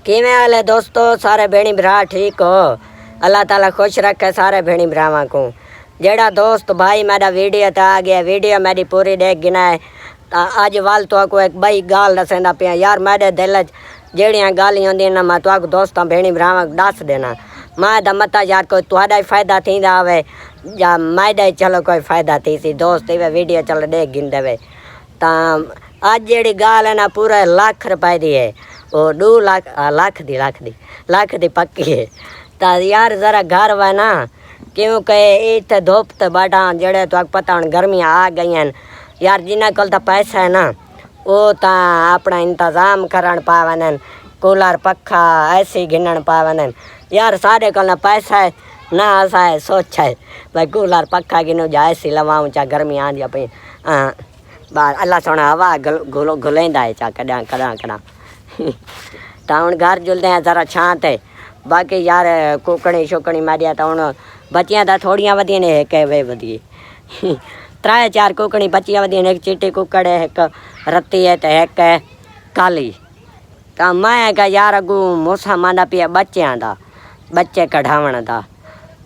किवें वाले दोस्तों सारे भेणी भरा ठीक हो। अल्लाह ताला खुश रखे सारे भेणी भरावां को। जेड़ा दोस्त भाई मेरा वीडियो ते आ गया वीडियो मेरी पूरी देख गिनाए अज वाल तो को एक बई गाल दसेंदा पिया यार मेरे दिल जेड़ियां गालियां होंदियां ना मैं तो दोस्तां भेणी भरावां दस देना मैं दा मता यार कोई तुहाडा फायदा थींदा आवे या मैदा चलो कोई फायदा थी सी दोस्त इवे वीडियो चल देख गिन देवे ता अज जेड़ी गाल है ना पूरा लाख रुपए दी है वो 2 लाख दी पक्की है। ता यार जरा घर वा ना क्योंकि इतने धुप तो बाटा जड़े तो पता हूँ गर्मियाँ आ गई हैं यार जिन्हें कल तो पैसा है ना वो तो अपना इंतजाम करन पावन कूलर पखा ऐसी गिनन पावन यार सारे कल पैसा है ना ऐसा है सोच है भाई कूलर पखा गिनो जा ऐसी लवाऊँ चा गर्मी आ जा पी बार अल्लाह सोना हवा घुलेंदा है चा कड़ा कड़ा कड़ा तो हूँ घर जुलते हैं जरा छांत है बाकी यार कुकड़ी शुकड़ी मारिया तो हूँ बचियां तो थोड़ियां वधिया ने एक वे वधी 3-4 कुकड़ी बचियां वधिया ने एक चिट्टी कुकड़ है एक रत्ती है तो एक है काली तो मैं क्या यार अगू मूसा माना पिया बच्चे कढ़ावण दा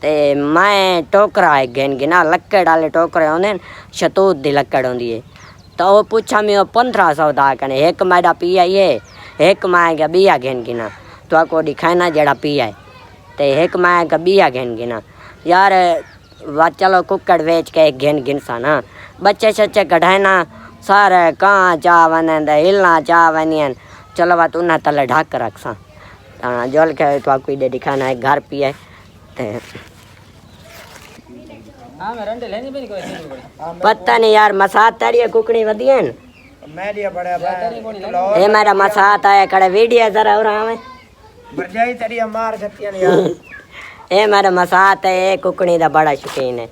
ते मैं टोकरा है गेन गिना लक्कड़ वाले टोकरे होंगे शतूत दी लक्कड़ होंगी है तो वो पूछा मैं 1500 दा कने एक मैडा पिया ये एक माए का बिया घेन गिना तो आपको दिखाना जड़ा पिया है तो एक माए का बिया घेन गिना यार वा चलो कुकड़ बेच के एक घेन गिनसा ना बच्चे शच्चे कढ़ाना सारे कहाँ चाह वन हिलना चाह वनियन चलो बात उन्हें तले ढक रखसा जोल के तो आपको इधर दिखाना है घर पिया पता नहीं यार मसात ताड़ी कुकड़ी वधिया ए मेरा मसात आया कड़े वीडियो जरा और हमें बरजाई तड़िया मार सकती है यार ए मेरा मसात है कुकड़ी दा बड़ा शौकीन है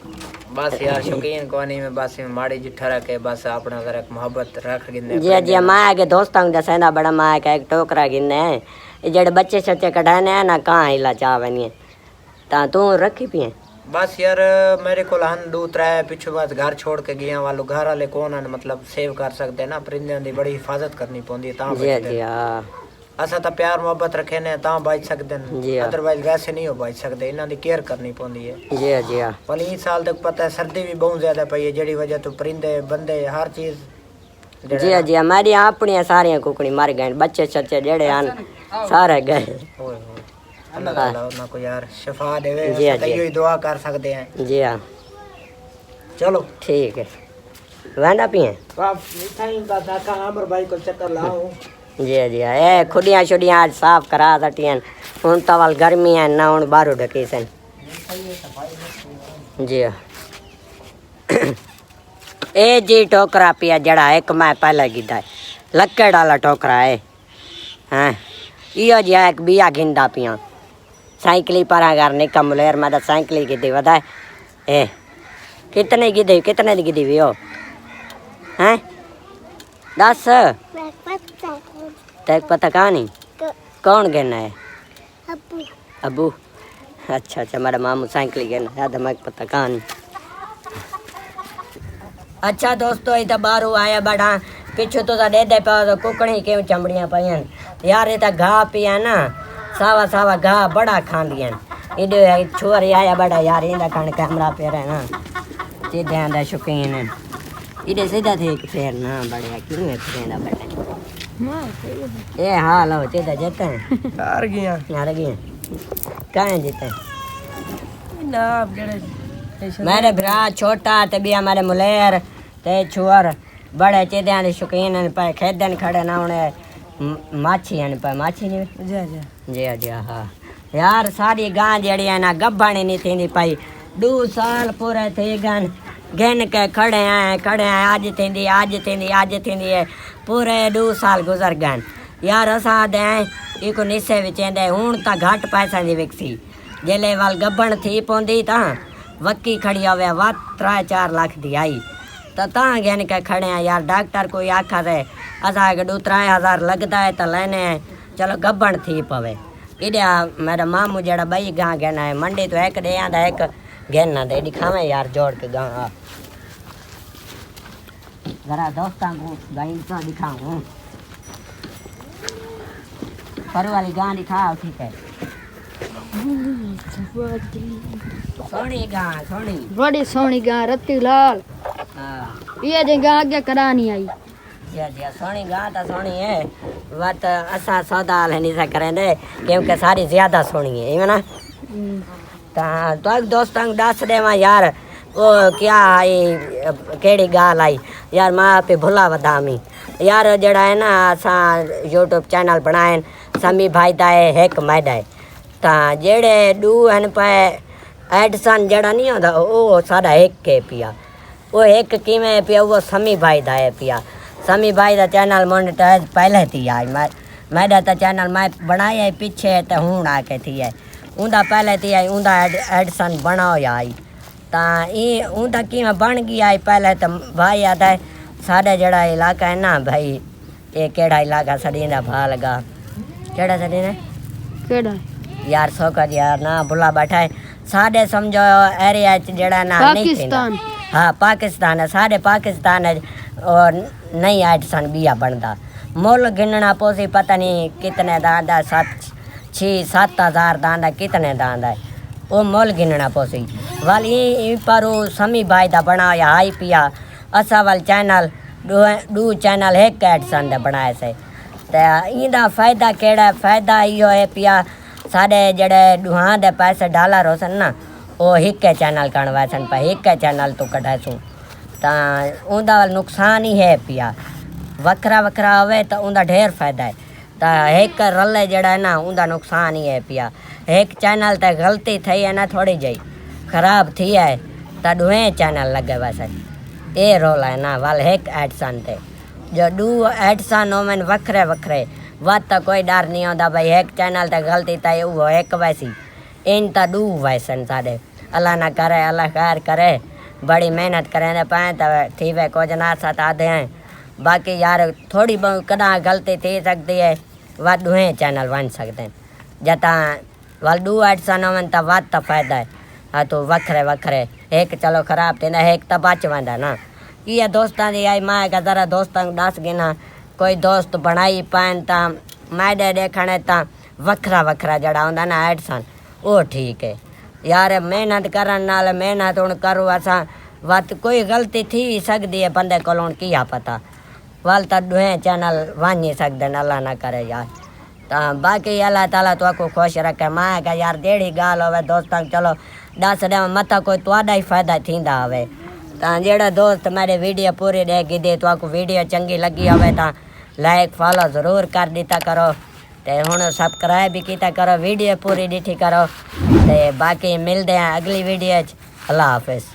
बस यार शौकीन कोनी में बस माड़ी जिठा रखे बस अपना जरा मोहब्बत रख गिने जी जी मां के दोस्तां को दसेंदा बड़ा मां का एक टोकरा गिने है जेड़े बच्चे सच्चे कढ़ाने है ना कहाँ हिला चाह बनिए ता तू रखी पिए बस यार मेरे को हन 2-3 पिछू बस घर छोड़ के गया वालों घर वाले कौन है मतलब सेव कर सकते ना परिंदे की बड़ी हिफाजत करनी पौंदी ता जी असा तो प्यार मोहब्बत रखे ने ता बच सकते हैं अदरवाइज वैसे नहीं हो बच सकते इन्हां दी केयर करनी पौंदी है जी भले इस साल तक पता है सर्दी भी बहुत ज्यादा पई है जेडी वजह तो परिंदे बंदे हर चीज जी हमारी अपनी सारी कुकड़ी मर गए बच्चे सच्चे जेड़े आन सारे गए अल्लाह ताला उन्हें को यार शिफा देवे यही दुआ कर सकते हैं जी हाँ चलो ठीक है वैंडा पिए मिठाई का दाका अमर भाई को चक्कर लाऊं जी ए खुदियाँ शुदियाँ आज साफ करा दटियन हूँ तो वाल गर्मी है ना हूँ बारू ढकी सन जी ए जी टोकरा पिया जड़ा एक मैं पहले गिदा है लक्कड़ वाला टोकरा है हाँ इो जी एक बिया गिंदा पिया साइकिल पर अगर निकम मुलेर मैं साइकिल गिदी वधाए ए कितने दी गिदी भी हो हैं 10 तक पता कहानी कौन गिरना है अबू अच्छा मेरा मामू साइकिल गिरना है दिमाग पता कहानी अच्छा दोस्तों इतना बारू आया बड़ा पिछू तो दे पाओ तो कुकड़ी क्यों चमड़ियाँ पाइन यार ये घा पिया ना सावा घा बड़ा खांदियां इधे छोरी आया बड़ा यार इंदा खाने कैमरा पे रहे ना सीधे आंदा शौकीन है इधे सीधा थे एक फेर ना बड़े कितने फेंदा बड़े ए हाँ लो सीधा जेते हैं हार गया कहाँ जीते मेरे भरा छोटा ते भी हमारे मुलेर ते छोर बड़े चेदियां दे शौकीन हैं पर खेदन खड़े ना उन्हें माछी हैं पर माछी नहीं जी हाँ यार सारी गां जड़ी है ना गब्बानी नहीं थी पाई 2 साल पूरे थे गन गिन के खड़े हैं आज थी है पूरे 2 साल गुजर गए यार असा दे इको निस्से विचेंदे हूँ तो घट पैसा दी विकसी जेले वाल गब्बन थी पौंदी ता वक्की खड़ी होवे वा 3-4 लाख दी आई तो गिन के खड़े हैं यार डॉक्टर कोई आखा दे असा 2-3 हज़ार लगता है तो लेने चलो गब्बन थी पवे इडिया मेरा मामू जड़ा बई गां गिना है मंडी तो एक दे आंदा एक गिना दे दिखावे यार जोड़ के गां जरा दोस्तां को गाइन तो दिखाऊं पर वाली गां दिखाओ ठीक है सोनी गां सोनी बड़ी सोहनी गां रत्ती लाल हाँ ये जे गां आगे करानी आई जी सोनी गां तो सोनी है वत असा सौदा नहीं सा करेंदे क्योंकि सारी ज्यादा सोनी है इवन ना तो दोस्तों दस देवा यार वो क्या आई केड़ी गाल आई यार मां पे भुला वदामी यार जड़ा है ना असा यूट्यूब चैनल बनाए समी भाई दा है एक मैदा है ता जेड़े दू हन पे एडसन जड़ा नहीं होता वो सारा एक के पिया वो एक किमें पिया वो समी भाई दा है पिया समी भाई दा चैनल मोनेटाइज पहले थी आई मैदा ता चैनल मैं बनाया है पीछे तो हूँ आके थी है उंदा पहले थी आई उंदा एडसन बनाओ आई ता ये उंदा किमें बन गई आई पहले तो भाई आता है साढ़े जड़ा इलाका है ना भाई ये केड़ा इलाका सड़ी ना भा लगा केड़ा सड़ी ने केड़ा यार सोका यार ना भुला बैठा है साढ़े समझो एरिया जड़ा ना पाकिस्तान हाँ पाकिस्तान है साढ़े पाकिस्तान है और नहीं एडसन बिया बनता मुल गिनना पोसी पता नहीं कितने दांदा 6-7 हज़ार दांदा कितने दांदा है वो मुल गिनना पोसी वाल ये पर समी भाई दा बनाया हाई पिया असा वाल चैनल दू चैनल एक एडसन दे बनाए से ते इंदा फायदा केड़ा फायदा इहो है पिया साढ़े जड़े दुहां दे पैसे डॉलर होसन ना वो हिके चैनल कणवासन पे हिके चैनल तो कढासूं ता उंदा नुकसान ही है पिया वखरा वखरा होवे तो उंदा ढेर फायदा है ता एक रले जड़ा है ना उंदा नुकसान ही है पिया एक चैनल ते गलती थई है ना थोड़ी जई खराब थी है ता दुहे चैनल लगे वैसे ये रोल है ना वाल एक एडसन थे जो दू एडसन होवन वखरे वखरे वत तो कोई डर नहीं होता भाई एक चैनल ते गलती थई वो एक वैसी इन ता दू वैसन साढ़े अल्लाह ना करे अल्लाह खैर करे बड़ी मेहनत करें पाए तो थी वे कुछ ना साथ आते हैं बाकी यार थोड़ी बहुत कदा गलती थी सकती है वह दुहे चैनल बन सकते हैं जता वाल दू एडसन होवन तो वत तो फायदा है हाँ तो वखरे वखरे एक चलो खराब थी ना एक तो बच वंदा ना ये दोस्तां दी आई मां का जरा दोस्तां दस गिना कोई दोस्त बनाई पाइन ता मैडे देखने ता वखरा वखरा जड़ा होंदा ना एडसन वो ठीक है यार मेहनत करन नाल मेहनत हुण करो असां वत कोई गलती थी सकदी है बंदे कोलों किया पता वाल ता दुहे चैनल वञी सकदे अल्लाह ना करे यार ता बाकी अल्लाह ताला तो को खुश रखे मां का यार जेड़ी गाल होवे दोस्तां चलो दस दे मता कोई तुहाडा ही फायदा थींदा होवे ता जेड़ा दोस्त मेरे वीडियो पूरी देख दे तो को वीडियो चंगी लगी होवे ता लाइक फॉलो ज़रूर कर दिता करो ते हुण सब्सक्राइब भी किया करो वीडियो पूरी ॾिठी करो ते बाकी मिलते हैं अगली वीडियो अल्लाह हाफिज़।